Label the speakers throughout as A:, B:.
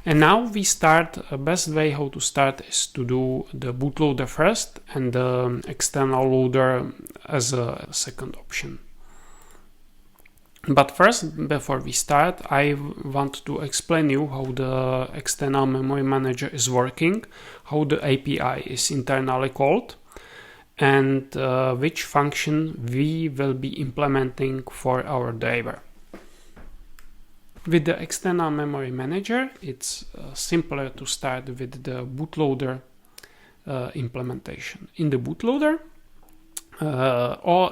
A: And now we start. Best way how to start is to do the bootloader first and the external loader as a second option. But first, before we start, I want to explain you how the external memory manager is working, how the API is internally called, and which function we will be implementing for our driver. With the external memory manager, it's simpler to start with the bootloader implementation. In the bootloader,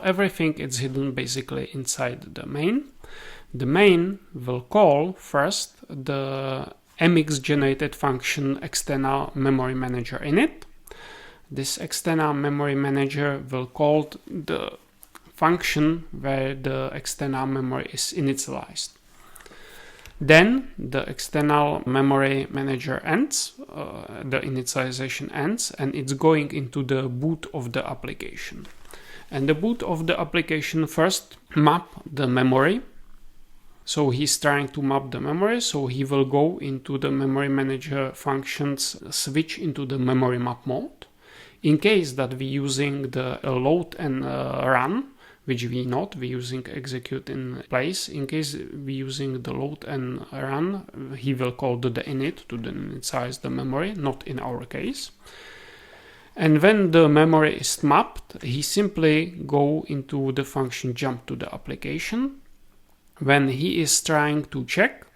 A: everything is hidden basically inside the main. The main will call first the MX generated function external memory manager init. This external memory manager will call the function where the external memory is initialized. Then the external memory manager ends, the initialization ends, and it's going into the boot of the application. And the boot of the application first map the memory. So he's trying to map the memory, so he will go into the memory manager functions, switch into the memory map mode. In case that we're using the load and run, which we not, we're using execute in place. In case we're using the load and run, he will call the init to initialize the memory, not in our case. And when the memory is mapped, he simply go into the function jump to the application. When he is trying to check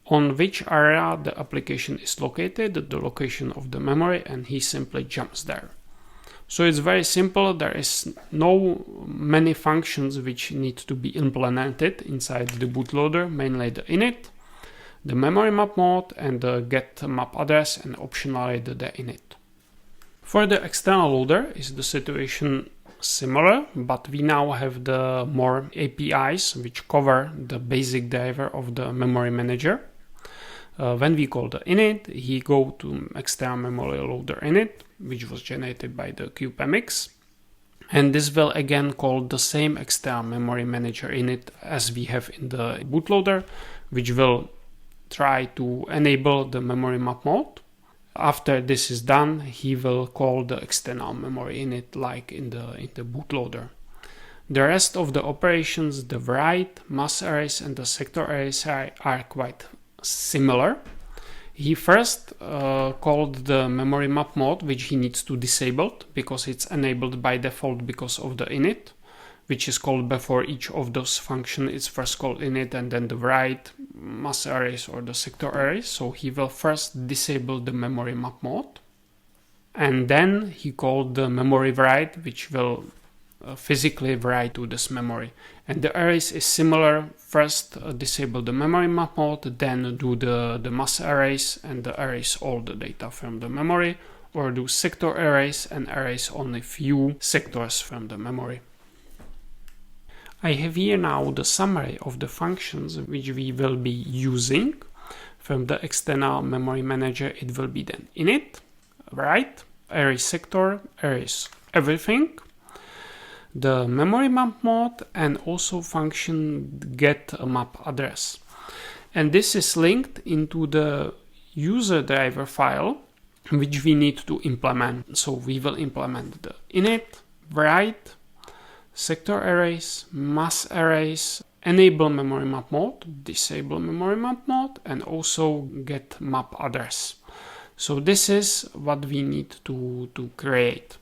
A: on which area the application is located, the location of the memory, and he simply jumps there. So it's very simple. There is no many functions which need to be implemented inside the bootloader, mainly the init, the memory map mode, and the get map address, and optionally the init. For the external loader is the situation similar, but we now have the more APIs which cover the basic driver of the memory manager. When we call the init, he go to external memory loader init, which was generated by the Cube MX. And this will again call the same external memory manager init as we have in the bootloader, which will try to enable the memory map mode. After this is done, he will call the external memory init like in the bootloader. The rest of the operations, the write, mass arrays, and the sector arrays are quite similar. He first called the memory map mode, which he needs to disable because it's enabled by default because of the init, which is called before each of those functions. It's first called init and then the write, mass arrays, or the sector arrays. So he will first disable the memory map mode, and then he called the memory write, which will physically write to this memory. And the arrays is similar. First disable the memory map mode, then do the mass arrays and the arrays all the data from the memory, or do sector arrays and arrays only few sectors from the memory. I have here now the summary of the functions which we will be using from the external memory manager. It will be then init, write, array sector, arrays everything, the memory map mode, and also function get a map address. And this is linked into the user driver file which we need to implement. So we will implement the init, write, sector arrays, mass arrays, enable memory map mode, disable memory map mode, and also get map address. So this is what we need to create.